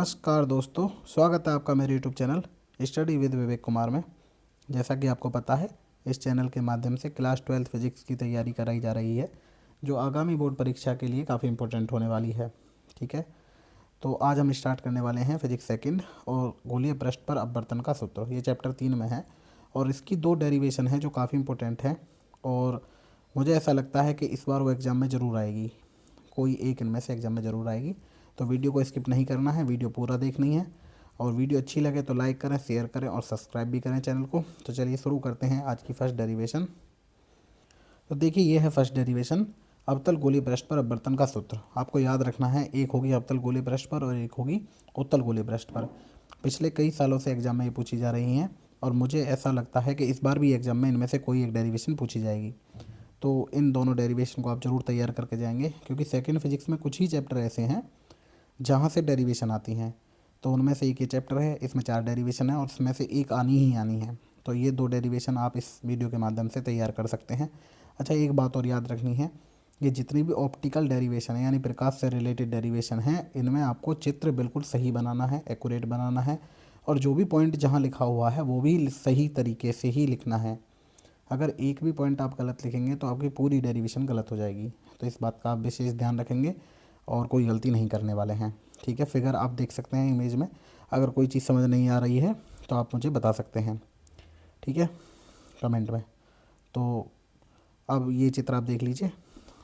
नमस्कार दोस्तों, स्वागत है आपका मेरे YouTube channel study with Vivek Kumar में। जैसा कि आपको पता है, इस चैनल के माध्यम से क्लास 12 फिजिक्स की तैयारी कराई जा रही है, जो आगामी बोर्ड परीक्षा के लिए काफ़ी इंपॉर्टेंट होने वाली है। ठीक है, तो आज हम स्टार्ट करने वाले हैं फिजिक्स सेकंड और गोलीय पृष्ठ पर अपवर्तन का सूत्र। ये चैप्टर 3 में है और इसकी 2 डेरिवेशन है जो काफ़ी इंपॉर्टेंट है और मुझे ऐसा लगता है कि इस बार वो एग्ज़ाम में ज़रूर आएगी, कोई एक इनमें से एग्ज़ाम में ज़रूर आएगी। तो वीडियो को स्किप नहीं करना है, वीडियो पूरा देखनी है और वीडियो अच्छी लगे तो लाइक करें, शेयर करें और सब्सक्राइब भी करें चैनल को। तो चलिए शुरू करते हैं आज की फर्स्ट डेरिवेशन। तो देखिए, ये है फर्स्ट डेरिवेशन, अवतल गोलीय पृष्ठ पर अपवर्तन का सूत्र। आपको याद रखना है, एक होगी अवतल गोलीय पृष्ठ पर और एक होगी उत्तल गोलीय पृष्ठ पर। पिछले कई सालों से एग्जाम में ये पूछी जा रही हैं और मुझे ऐसा लगता है कि इस बार भी एग्जाम में इनमें से कोई एक डेरिवेशन पूछी जाएगी। तो इन दोनों डेरिवेशन को आप ज़रूर तैयार करके जाएंगे, क्योंकि सेकेंड फिजिक्स में कुछ ही चैप्टर ऐसे हैं जहाँ से डेरिवेशन आती हैं। तो उनमें से एक ये चैप्टर है, इसमें 4 डेरिवेशन है और इसमें से एक आनी ही आनी है। तो ये 2 डेरिवेशन आप इस वीडियो के माध्यम से तैयार कर सकते हैं। अच्छा, एक बात और याद रखनी है, ये जितनी भी ऑप्टिकल डेरिवेशन है यानी प्रकाश से रिलेटेड डेरिवेशन है, इनमें आपको चित्र बिल्कुल सही बनाना है, एक्यूरेट बनाना है और जो भी पॉइंट जहाँ लिखा हुआ है वो भी सही तरीके से ही लिखना है। अगर एक भी पॉइंट आप गलत लिखेंगे तो आपकी पूरी डेरिवेशन गलत हो जाएगी। तो इस बात का आप विशेष ध्यान रखेंगे और कोई गलती नहीं करने वाले हैं। ठीक है, फिगर आप देख सकते हैं इमेज में। अगर कोई चीज़ समझ नहीं आ रही है तो आप मुझे बता सकते हैं, ठीक है, कमेंट में। तो अब ये चित्र आप देख लीजिए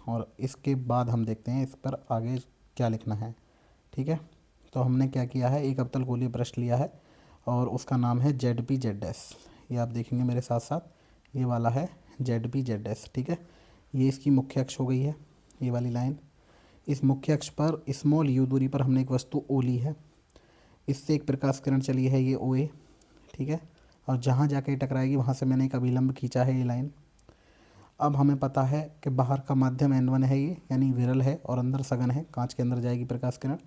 और इसके बाद हम देखते हैं इस पर आगे क्या लिखना है। ठीक है, तो हमने क्या किया है, एक अवतल गोलीय पृष्ठ लिया है और उसका नाम है ZP/Z'। ये आप देखेंगे मेरे साथ साथ, ये वाला है ZP/Z'। ठीक है, ये इसकी मुख्य अक्ष हो गई है, ये वाली लाइन। इस मुख्य अक्ष पर स्मॉल u दूरी पर हमने एक वस्तु O ली है, इससे एक प्रकाश किरण चली है ये OA। ठीक है, और जहाँ जाके टकराएगी वहाँ से मैंने एक अभिलंब खींचा है, ये लाइन। अब हमें पता है कि बाहर का माध्यम N1 है, ये यानी विरल है और अंदर सघन है, कांच के अंदर जाएगी प्रकाश किरण।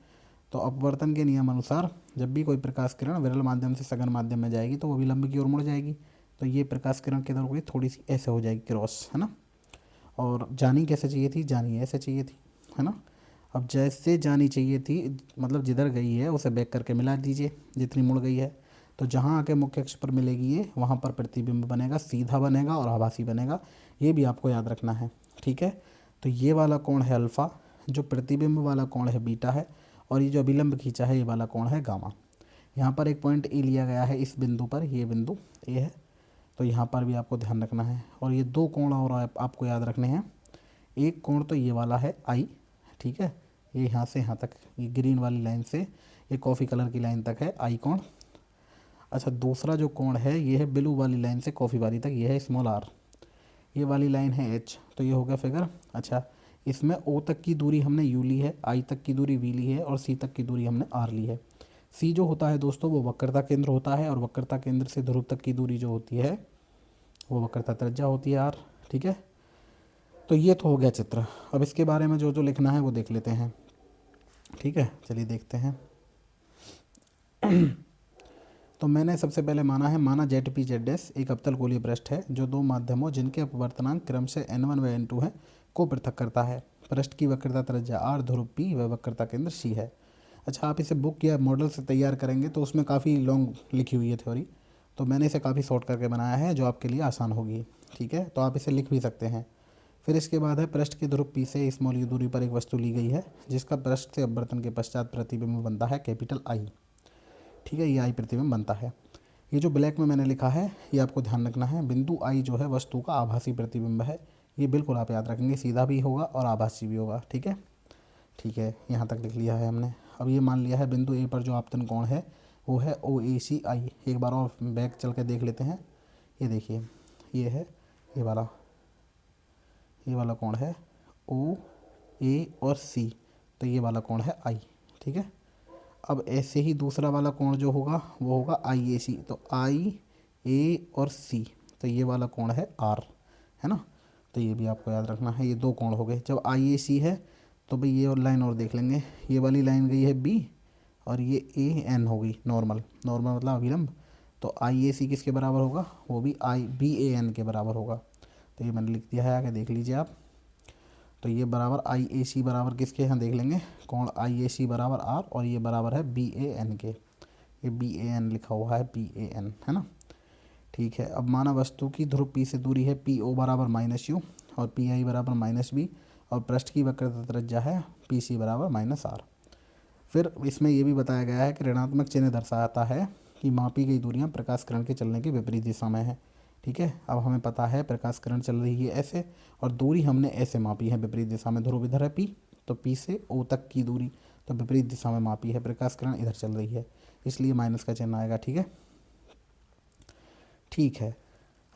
तो अपवर्तन के नियम अनुसार जब भी कोई प्रकाश किरण विरल माध्यम से सघन माध्यम में जाएगी तो वो विलंब की ओर मुड़ जाएगी। तो ये प्रकाश किरण किधर होगी, थोड़ी सी ऐसे हो जाएगी क्रॉस, है ना। और जानी कैसे चाहिए थी, जानी ऐसे चाहिए थी, है ना। अब जैसे जानी चाहिए थी, मतलब जिधर गई है उसे बैक करके मिला दीजिए जितनी मुड़ गई है। तो जहाँ आके मुख्य अक्ष पर मिलेगी ये, वहाँ पर प्रतिबिंब बनेगा, सीधा बनेगा और आभासी बनेगा। ये भी आपको याद रखना है, ठीक है। तो ये वाला कोण है अल्फ़ा, जो प्रतिबिंब वाला कोण है बीटा है और ये जो अभिलंब खींचा है ये वाला कोण है गामा। यहाँ पर एक पॉइंट ए लिया गया है इस बिंदु पर, ये बिंदु ए है, तो यहाँ पर भी आपको ध्यान रखना है। और ये 2 कोण और आपको याद रखने हैं। एक कोण तो ये वाला है आई, ठीक है, ये यहाँ से यहाँ तक, ये ग्रीन वाली लाइन से ये कॉफ़ी कलर की लाइन तक है आई कोण। अच्छा, दूसरा जो कोण है ये है ब्लू वाली लाइन से कॉफ़ी वाली तक, ये है स्मॉल आर। ये वाली लाइन है एच, तो ये हो गया फिगर। अच्छा, इसमें ओ तक की दूरी हमने यू ली है, आई तक की दूरी वी ली है और सी तक की दूरी हमने आर ली है। सी जो होता है दोस्तों वो वक्रता केंद्र होता है और वक्रता केंद्र से ध्रुव तक की दूरी जो होती है वो वक्रता त्रिज्या होती है आर। ठीक है, तो ये तो हो गया चित्र। अब इसके बारे में जो जो लिखना है वो देख लेते हैं। ठीक है, चलिए देखते हैं। तो मैंने सबसे पहले माना ZP/Z' एक अवतल गोलीय पृष्ठ है जो 2 माध्यमों जिनके अपवर्तनांक क्रम से N1 व N2 है को पृथक करता है। पृष्ठ की वक्रता त्रिज्या R, ध्रुव P व वक्रता केंद्र C है। अच्छा, आप इसे बुक या मॉडल से तैयार करेंगे तो उसमें काफ़ी लॉन्ग लिखी हुई है थ्योरी, तो मैंने इसे काफ़ी शॉर्ट करके बनाया है जो आपके लिए आसान होगी। ठीक है, तो आप इसे लिख भी सकते हैं। फिर इसके बाद है, पृष्ठ की ध्रुव P से स्मॉल u दूरी पर एक वस्तु ली गई है जिसका पृष्ठ से अपवर्तन के पश्चात प्रतिबिंब बनता है कैपिटल I। ठीक है, ये आई प्रतिबिंब बनता है। ये जो ब्लैक में मैंने लिखा है ये आपको ध्यान रखना है, बिंदु आई जो है वस्तु का आभासी प्रतिबिंब है। ये बिल्कुल आप याद रखेंगे, सीधा भी होगा और आभासी भी होगा। ठीक है, ठीक है, यहाँ तक लिख लिया है हमने। अब ये मान लिया है बिंदु ए पर जो आपतन कोण है वो है OACI। एक बार और बैक चल के देख लेते हैं। ये देखिए, ये है ये वाला कोण है OA और C, तो ये वाला कोण है I। ठीक है, अब ऐसे ही दूसरा वाला कोण जो होगा वो होगा IAC, तो IA और C, तो ये वाला कोण है R, है ना। तो ये भी आपको याद रखना है, ये 2 कोण हो गए। जब IAC है तो भाई ये और लाइन और देख लेंगे, ये वाली लाइन गई है B और ये AN होगी नॉर्मल, नॉर्मल मतलब अभिलंब। तो IAC किसके बराबर होगा, वो भी BAN के बराबर होगा। तो ये मैंने लिख दिया है, आगे देख लीजिए आप। तो ये बराबर आई ए सी बराबर किसके यहाँ देख लेंगे, कोण आई ए सी बराबर आर, और ये बराबर है बी ए एन के, ये बी ए एन लिखा हुआ है, बी ए एन है ना। ठीक है, अब माना वस्तु की ध्रुव पी से दूरी है पी ओ बराबर माइनस यू और पी आई बराबर माइनस बी, और पृष्ठ की वक्रता त्रिज्या है पी सी बराबर माइनस आर। फिर इसमें यह भी बताया गया है कि ऋणात्मक चिन्ह दर्शाता है कि मापी गई दूरियां प्रकाश किरण के चलने के विपरीत दिशा में है। ठीक है, अब हमें पता है प्रकाश किरण चल रही है ऐसे, और दूरी हमने ऐसे मापी है विपरीत दिशा में, ध्रुव इधर है पी, तो पी से ओ तक की दूरी तो विपरीत दिशा में मापी है, प्रकाश किरण इधर चल रही है, इसलिए माइनस का चिन्ह आएगा। ठीक है, ठीक है।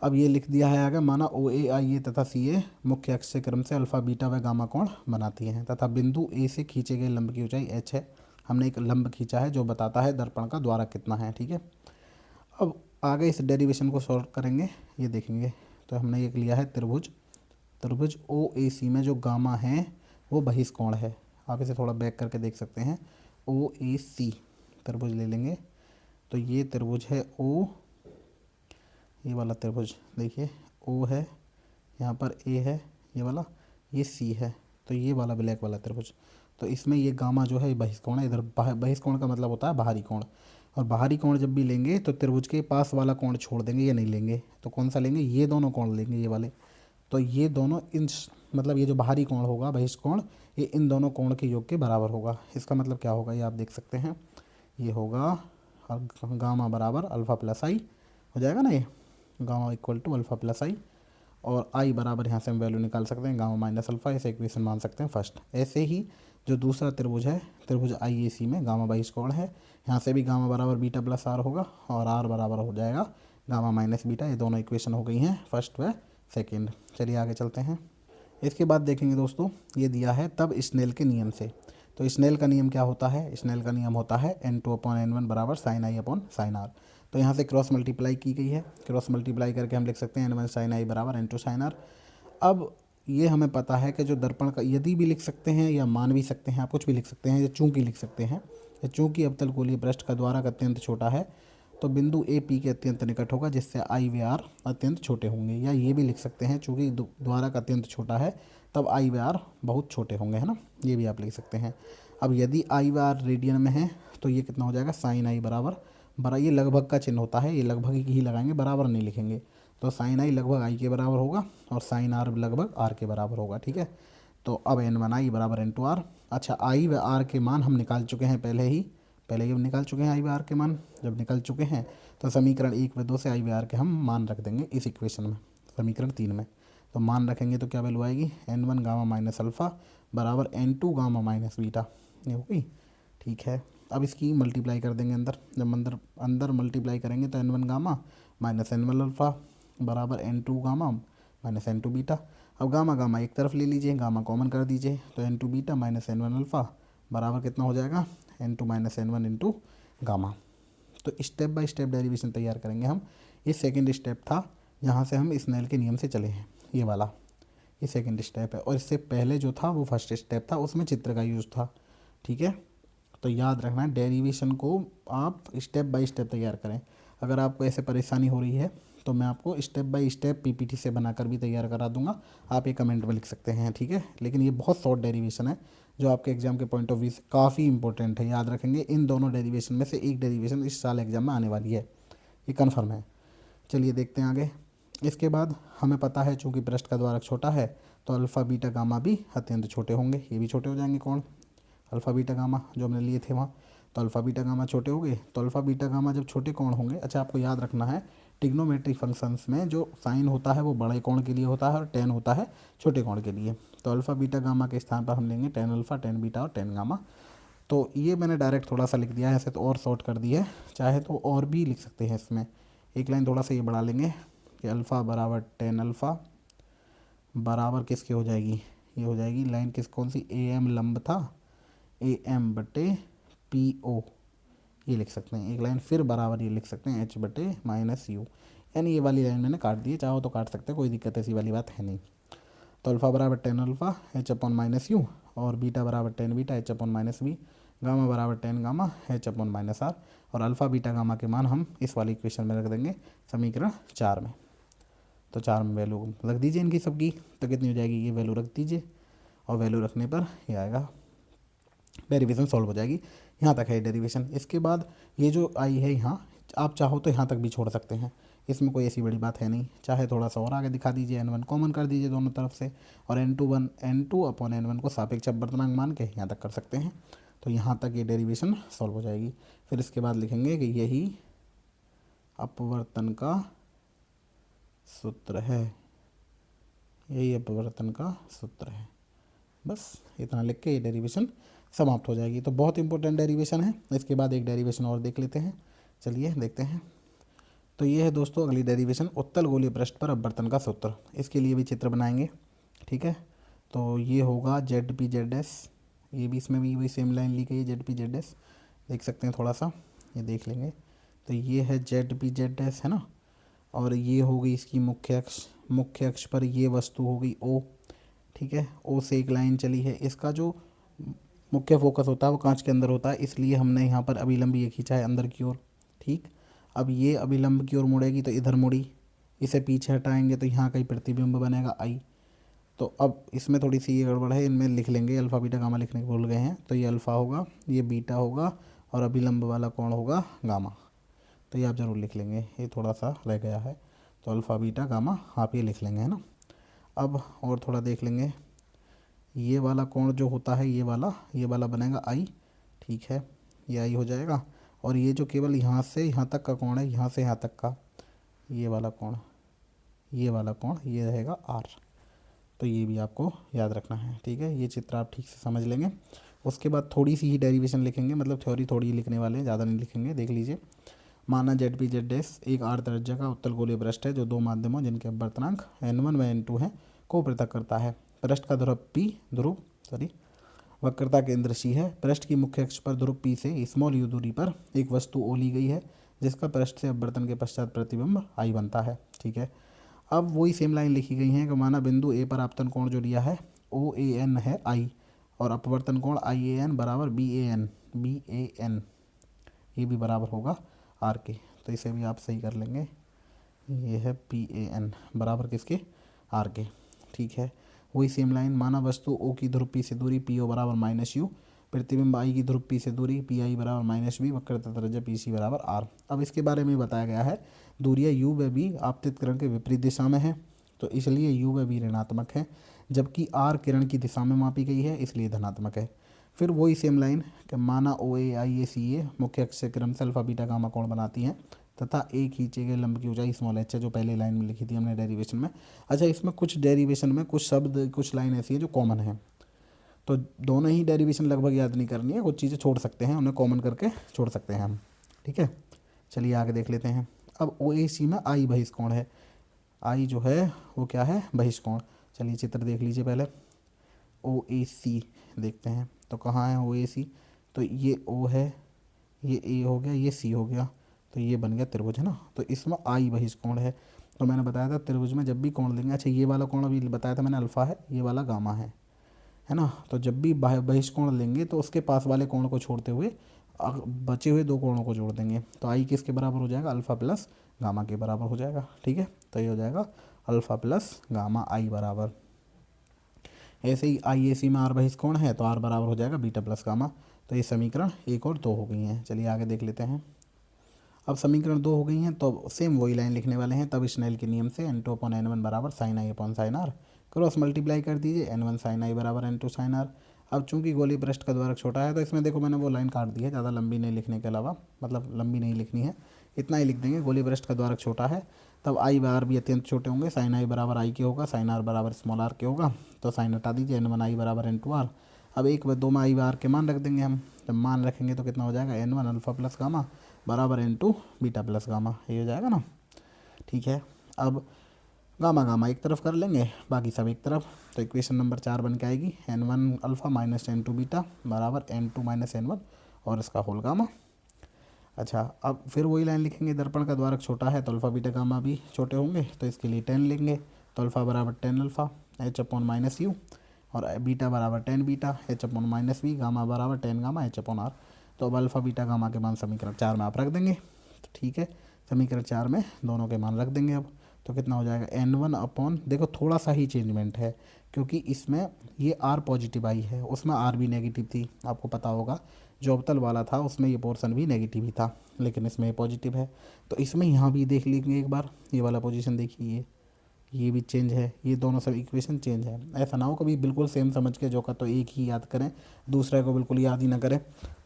अब ये लिख दिया है आगे, माना ओ ए आई ए तथा सी ए मुख्य अक्ष से क्रम से अल्फा बीटा व गामा कोण बनाती हैं, तथा बिंदु ए से खींचे गए लंब की ऊंचाई एच है। हमने एक लंब खींचा है जो बताता है दर्पण का द्वारा कितना है। ठीक है, अब आगे इस डेरिवेशन को सॉल्व करेंगे, ये देखेंगे। तो हमने एक लिया है त्रिभुज, त्रिभुज ओ ए सी में जो गामा है वो बहिष्कोण है। आप इसे थोड़ा बैक करके देख सकते हैं, ओ ए सी त्रिभुज ले लेंगे। तो ये त्रिभुज है ओ, ये वाला त्रिभुज देखिए ओ है, यहाँ पर ए है ये वाला, ये सी है, तो ये वाला ब्लैक वाला त्रिभुज। तो इसमें ये गामा जो है बहिष्कोण है, इधर बहिष्कोण का मतलब होता है बाहरी कोण, और बाहरी कोण जब भी लेंगे तो त्रिभुज के पास वाला कोण छोड़ देंगे, ये नहीं लेंगे। तो कौन सा लेंगे, ये दोनों कोण लेंगे, ये वाले। तो ये दोनों इन मतलब ये जो बाहरी कोण होगा बहिष्कोण, ये इन दोनों कोण के योग के बराबर होगा। इसका मतलब क्या होगा, ये आप देख सकते हैं, ये होगा गामा बराबर अल्फा प्लस आई हो जाएगा ना, ये gamma equal to alpha plus i, और आई बराबर यहाँ से हम वैल्यू निकाल सकते हैं गामा माइनस अल्फा, इसे इक्वेशन मान सकते हैं फर्स्ट। ऐसे ही जो दूसरा त्रिभुज है, त्रिभुज आई ए सी में गामा बहिष्कोण है, यहाँ से भी गामा बराबर बीटा प्लस आर होगा, और आर बराबर हो जाएगा गामा माइनस बीटा। ये दोनों इक्वेशन हो गई हैं फर्स्ट व सेकेंड। चलिए आगे चलते हैं। इसके बाद देखेंगे दोस्तों, ये दिया है तब स्नेल के नियम से। तो स्नेल का नियम क्या होता है, स्नेल का नियम होता है n2/n1 बराबर sine i upon sine r. तो यहाँ से क्रॉस मल्टीप्लाई की गई है, क्रॉस मल्टीप्लाई करके हम लिख सकते हैं n1 साइन आई बराबर n2 साइन आर। अब ये हमें पता है कि जो दर्पण का यदि भी लिख सकते हैं या मान भी सकते हैं, आप कुछ भी लिख सकते हैं, या चूंकि लिख सकते हैं, या चूंकि अवतल गोलीय पृष्ठ का द्वारक अत्यंत छोटा है तो बिंदु ए पी के अत्यंत निकट होगा, जिससे आई व आर अत्यंत छोटे होंगे। या ये भी लिख सकते हैं, चूंकि द्वारक अत्यंत छोटा है तब आई व आर बहुत छोटे होंगे, है ना, ये भी आप लिख सकते हैं। अब यदि आई व आर रेडियन में है तो ये कितना हो जाएगा, साइन आई बराबर ये लगभग का चिन्ह होता है, ये लगभग ही लगाएंगे, बराबर नहीं लिखेंगे। तो साइन आई लगभग आई के बराबर होगा और साइन आर लगभग आर के बराबर होगा। ठीक है, तो अब n1 आई बराबर n2 आर। अच्छा, आई व आर के मान हम निकाल चुके हैं पहले ही हम निकाल चुके हैं आई व आर के मान। जब निकल चुके हैं तो समीकरण 1 व 2 से आई व आर के हम मान रख देंगे इस इक्वेशन में, समीकरण 3 में। तो मान रखेंगे तो क्या वैल्यू आएगी, n1 गामा माइनस अल्फ़ा बराबर n2 गामा माइनस बीटा, ये हो गई। ठीक है, अब इसकी मल्टीप्लाई कर देंगे अंदर, जब अंदर मल्टीप्लाई करेंगे तो n1 gamma minus n1 alpha बराबर n2 gamma minus n2 beta. अब गामा गामा एक तरफ ले लीजिए, गामा कॉमन कर दीजिए, तो n2 beta minus n1 alpha बराबर कितना हो जाएगा, n2 minus n1 into gamma. तो स्टेप बाय स्टेप डेरिवेशन तैयार करेंगे हम। ये सेकंड स्टेप था, जहाँ से हम स्नेल के नियम से चले हैं, ये वाला, ये सेकंड स्टेप है। और इससे पहले जो था वो फर्स्ट स्टेप था, उसमें चित्र का यूज़ था। ठीक है, तो याद रखना डेरिवेशन को आप स्टेप बाय स्टेप तैयार करें। अगर आपको ऐसे परेशानी हो रही है तो मैं आपको स्टेप बाय स्टेप पीपीटी से बनाकर भी तैयार करा दूंगा, आप ये कमेंट में लिख सकते हैं। ठीक है, लेकिन ये बहुत शॉर्ट डेरिवेशन है जो आपके एग्जाम के पॉइंट ऑफ व्यू से काफ़ी इंपॉर्टेंट है। याद रखेंगे, इन दोनों डेरिवेशन में से एक डेरिवेशन इस साल एग्जाम में आने वाली है, ये कन्फर्म है। चलिए देखते हैं आगे। इसके बाद हमें पता है चूँकि पृष्ठ का द्वारक छोटा है तो अल्फ़ा बीटा गामा भी अत्यंत छोटे होंगे, ये भी छोटे हो जाएंगे। कौन, अल्फ़ा बीटा गामा जो हमने लिए थे वहाँ, तो अल्फ़ा बीटा गामा छोटे हो गए। तो अल्फ़ा बीटा गामा जब छोटे कोण होंगे, अच्छा आपको याद रखना है टिग्नोमेट्रिक फंक्शंस में जो साइन होता है वो बड़े कोण के लिए होता है और टेन होता है छोटे कोण के लिए। तो अल्फ़ा बीटा गामा के स्थान पर हम लेंगे टेन अल्फ़ा, टेन बीटा और टेन गामा। तो ये मैंने डायरेक्ट थोड़ा सा लिख दिया है, ऐसे तो और शॉर्ट कर दी है, चाहे तो और भी लिख सकते हैं इसमें। एक लाइन थोड़ा सा ये बढ़ा लेंगे कि अल्फ़ा बराबर टेन अल्फ़ा बराबर किसके हो जाएगी, ये हो जाएगी लाइन किस कौन सी, ए एम लंब था, ए एम बटे पी ओ, ये लिख सकते हैं एक लाइन। फिर बराबर ये लिख सकते हैं एच बटे माइनस यू, यानी ये वाली लाइन मैंने काट दी है, चाहो तो काट सकते हैं, कोई दिक्कत ऐसी वाली बात है नहीं। तो अल्फ़ा बराबर ten alpha H upon minus you, और बीटा बराबर ten beta H upon minus B, gamma बराबर ten gamma H upon minus R. और अल्फ़ा बीटा गामा के मान हम इस वाली इक्वेशन में रख देंगे समीकरण 4 में। तो 4 में वैल्यू रख दीजिए इनकी सबकी, तो कितनी हो जाएगी, ये वैल्यू रख दीजिए। और वैल्यू रखने पर ये आएगा, डेरिवेशन सॉल्व हो जाएगी। यहाँ तक है डेरिवेशन। इसके बाद ये जो आई है यहाँ, आप चाहो तो यहाँ तक भी छोड़ सकते हैं, इसमें कोई ऐसी बड़ी बात है नहीं। चाहे थोड़ा सा और आगे दिखा दीजिए, n1 कॉमन कर दीजिए दोनों तरफ से, और n2 अपॉन n1 को सापेक्ष अपवर्तनांक मान के यहाँ तक कर सकते हैं। तो यहाँ तक ये डेरिवेशन सॉल्व हो जाएगी। फिर इसके बाद लिखेंगे कि यही अपवर्तन का सूत्र है, यही अपवर्तन का सूत्र है। बस इतना लिख के ये डेरिवेशन समाप्त हो जाएगी। तो बहुत इंपॉर्टेंट डेरिवेशन है। इसके बाद एक डेरिवेशन और देख लेते हैं, चलिए देखते हैं। तो ये है दोस्तों अगली डेरिवेशन, उत्तल गोलीय पृष्ठ पर अपवर्तन का सूत्र। इसके लिए भी चित्र बनाएंगे, ठीक है। तो ये होगा जेड पी जेड एस, ये भी इसमें भी वही सेम लाइन ली गई है, जेड पी जेड एस, देख सकते हैं थोड़ा सा, ये देख लेंगे। तो ये है जेड पी जेड एस, है ना, और ये हो गई इसकी मुख्य अक्ष पर ये वस्तु हो गई ओ, ठीक है। ओ से एक लाइन चली है, इसका जो मुख्य फोकस होता है वो कांच के अंदर होता है, इसलिए हमने यहाँ पर अभिलंब ये खींचा है अंदर की ओर, ठीक। अब ये अभिलंब की ओर मुड़ेगी तो इधर मुड़ी, इसे पीछे हटाएंगे तो यहाँ कहीं प्रतिबिंब बनेगा आई। तो अब इसमें थोड़ी सी ये गड़बड़ है, इनमें लिख लेंगे, अल्फ़ा बीटा गामा लिखने को भूल गए हैं। तो ये अल्फ़ा होगा, ये बीटा होगा, और अभिलंब वाला कोण होगा गामा। तो ये आप ज़रूर लिख लेंगे, ये थोड़ा सा रह गया है। तो अल्फ़ा बीटा गामा आप ये लिख लेंगे, है ना। अब और थोड़ा देख लेंगे, ये वाला कोण जो होता है ये वाला बनेगा आई, ठीक है, ये आई हो जाएगा। और ये जो केवल यहाँ से यहाँ तक का कोण है, यहाँ से यहाँ तक का ये वाला कोण, ये रहेगा आर। तो ये भी आपको याद रखना है, ठीक है। ये चित्र आप ठीक से समझ लेंगे। उसके बाद थोड़ी सी ही डेरिवेशन लिखेंगे, मतलब थ्योरी थोड़ी ही लिखने वाले हैं, ज़्यादा नहीं लिखेंगे। देख लीजिए, माना जेड पी जेड एस एक आर त्रिज्या का उत्तल गोलीय पृष्ठ है जो दो माध्यमों जिनके अपवर्तनांक n1 व n2 हैं को पृथक करता है। पृष्ठ का ध्रुव वक्रता केंद्र सी है। पृष्ठ की मुख्य अक्ष पर ध्रुव P से स्मॉल u दूरी पर एक वस्तु O ली गई है जिसका पृष्ठ से अपवर्तन के पश्चात प्रतिबिंब I बनता है, ठीक है। अब वही सेम लाइन लिखी गई है कि माना बिंदु A पर आपतन कोण जो लिया है OAN है I, और अपवर्तन कोण IAN बराबर BAN ये भी बराबर होगा R के। तो इसे भी आप सही कर लेंगे, ये है PAN बराबर किसके, R के, ठीक है। वही सेम लाइन, माना वस्तु O की ध्रुव P से दूरी PO बराबर -U, प्रतिबिंब I की ध्रुव P से दूरी PI बराबर -B, वक्रता त्रिज्या PC बराबर R। अब इसके बारे में बताया गया है, दूरियाँ U व B आपतित किरण के विपरीत दिशा में है, तो इसलिए U व B ऋणात्मक है, जबकि R किरण की दिशा में मापी गई है इसलिए धनात्मक है। फिर वही सेम लाइन कि माना OA मुख्य अक्ष से क्रम से अल्फा बीटा गामा कोण बनाती हैं तथा एक खींचे गए लंब की ऊंचाई स्मॉल h है, जो पहले लाइन में लिखी थी हमने डेरिवेशन में। अच्छा, इसमें कुछ डेरिवेशन में कुछ शब्द, कुछ लाइन ऐसी है जो कॉमन है, तो दोनों ही डेरिवेशन लगभग याद नहीं करनी है, कुछ चीज़ें छोड़ सकते हैं, उन्हें कॉमन करके छोड़ सकते हैं हम, ठीक है। चलिए आगे देख लेते हैं। अब OAC में I बहिष्कोण है, I जो है वो क्या है, बहिष्कोण। चलिए चित्र देख लीजिए पहले, OAC देखते हैं। तो कहाँ है OAC, तो ये O है, ये A हो गया, ये C हो गया, तो ये बन गया त्रिभुज, है ना। तो इसमें I बहिष्कोण है। तो मैंने बताया था त्रिभुज में जब भी कोण लेंगे, अच्छा ये वाला कोण अभी बताया था मैंने अल्फ़ा है, ये वाला गामा है ना। तो जब भी बहिष्कोण लेंगे तो उसके पास वाले कोण को छोड़ते हुए बचे हुए दो कोणों को जोड़ देंगे। तो I किसके बराबर हो जाएगा, अल्फ़ा प्लस गामा के बराबर हो जाएगा, ठीक है। तो ये हो जाएगा अल्फ़ा प्लस गामा I बराबर। ऐसे ही IAC में R बहिष्कोण है तो R बराबर हो जाएगा बीटा प्लस गामा। तो ये समीकरण 1 और 2 हो गई हैं। चलिए आगे देख लेते हैं। अब समीकरण 2 हो गई हैं तो सेम वही लाइन लिखने वाले हैं। तब स्नेल के नियम से n2/n1 बराबर sin I upon sin R, cross multiply कर दीजिए, n1 sin I बराबर n2 sin R। अब चूंकि गोलीय पृष्ठ का द्वारक छोटा है तो इसमें देखो मैंने वो लाइन काट दी है, ज़्यादा लंबी नहीं लिखने के अलावा, मतलब लंबी नहीं लिखनी है, इतना ही लिख देंगे। गोलीय पृष्ठ का द्वारक छोटा है तब I व R भी अत्यंत छोटे होंगे। sin I बराबर I के होगा, sin R बराबर स्मॉल r के होगा। तो साइन हटा दीजिए, n1 I बराबर n2 R। अब 1/2 में I व R के मान रख देंगे हम। जब मान रखेंगे तो कितना हो जाएगा, n1 अल्फ़ा प्लस गामा बराबर n2 बीटा प्लस गामा, ये हो जाएगा ना, ठीक है। अब गामा गामा एक तरफ कर लेंगे, बाकी सब एक तरफ। तो इक्वेशन नंबर 4 बन के आएगी n1 alpha minus n2 beta बराबर n2 माइनस n1 और इसका होल गामा। अच्छा, अब फिर वही लाइन लिखेंगे, दर्पण का द्वारक छोटा है तो अल्फ़ा बीटा गामा भी छोटे होंगे, तो इसके लिए 10 लेंगे। तो अल्फ़ा बराबर 10 alpha h upon minus you, और बीटा बराबर 10 beta h upon minus v, gamma बराबर 10 गामा h अपॉन आर। तो अब अल्फ़ा बीटा गामा के मान समीकरण 4 में आप रख देंगे, तो ठीक है। समीकरण 4 में दोनों के मान रख देंगे अब। तो कितना हो जाएगा n1 अपॉन, देखो थोड़ा सा ही चेंजमेंट है क्योंकि इसमें ये r पॉजिटिव आई है, उसमें r भी नेगेटिव थी, आपको पता होगा जो अवतल वाला था उसमें ये पोर्शन भी नेगेटिव ही था, लेकिन इसमें ये पॉजिटिव है। तो इसमें यहाँ भी देख लेंगे एक बार, ये वाला पोजीशन देखिए, ये भी चेंज है, ये दोनों सब इक्वेशन चेंज है। ऐसा ना हो कभी बिल्कुल सेम समझ के जो का तो एक ही याद करें, दूसरे को बिल्कुल याद ही ना करें।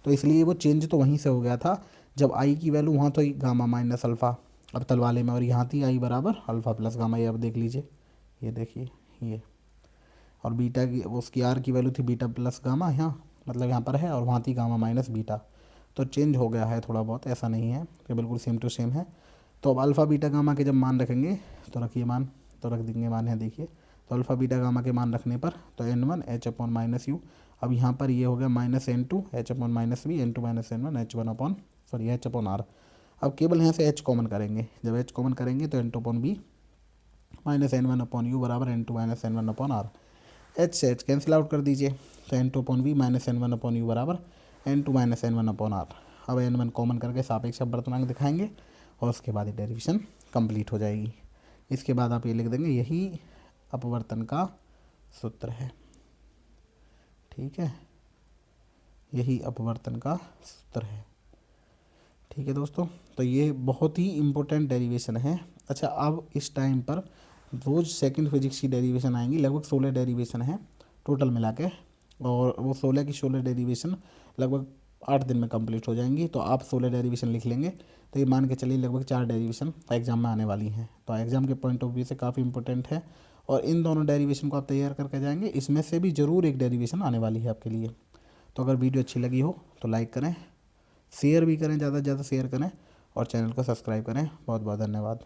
तो इसलिए वो चेंज तो वहीं से हो गया था जब आई की वैल्यू वहाँ तो गामा माइनस अल्फ़ा अवतल वाले में, और यहाँ थी आई बराबर अल्फ़ा प्लस गामा। ये अब देख लीजिए, ये देखिए ये, और बीटा की उसकी आर की वैल्यू थी बीटा प्लस गामा यहाँ, मतलब यहाँ पर है, और वहाँ थी गामा माइनस बीटा। तो चेंज हो गया है थोड़ा बहुत, ऐसा नहीं है कि बिल्कुल सेम टू सेम है। तो अब अल्फ़ा बीटा गामा के जब मान रखेंगे तो रखिए मान, तो रख देंगे मान है, देखिए तो अल्फ़ा बीटा गामा के मान रखने पर तो n1 h upon minus you, अब यहाँ पर ये हो गया minus n2 h upon minus v, n2 minus n1 h1 upon h upon r। अब केवल यहाँ से h कॉमन करेंगे, जब h कॉमन करेंगे तो n2 upon b minus n1 upon u बराबर n2 minus n1 upon r। h से h कैंसिल आउट कर दीजिए, तो n2 upon v minus n1 upon u बराबर n2 minus n1 upon r। अब n1 कॉमन करके सापेक्ष अपवर्तनांक दिखाएंगे और उसके बाद ये डेरिवेशन कंप्लीट हो जाएगी। इसके बाद आप ये लिख देंगे यही अपवर्तन का सूत्र है, ठीक है, यही अपवर्तन का सूत्र है, ठीक है दोस्तों। तो ये बहुत ही इम्पोर्टेंट डेरिवेशन है। अच्छा, अब इस टाइम पर रोज़ सेकंड फिजिक्स की डेरिवेशन आएंगी, लगभग 16 डेरिवेशन है टोटल मिला के, और वो 16 की 16 डेरिवेशन लगभग 8 दिन में कंप्लीट हो जाएंगी। तो आप 16 डेरिवेशन लिख लेंगे तो ये मान के चलिए लगभग 4 डेरिवेशन एग्जाम में आने वाली हैं। तो एग्जाम के पॉइंट ऑफ व्यू से काफ़ी इंपॉर्टेंट है, और इन दोनों डेरिवेशन को आप तैयार करके जाएंगे, इसमें से भी ज़रूर एक डेरिवेशन आने वाली है आपके लिए। तो अगर वीडियो अच्छी लगी हो तो लाइक करें, शेयर भी करें, ज़्यादा से ज़्यादा शेयर करें, और चैनल को सब्सक्राइब करें। बहुत बहुत धन्यवाद।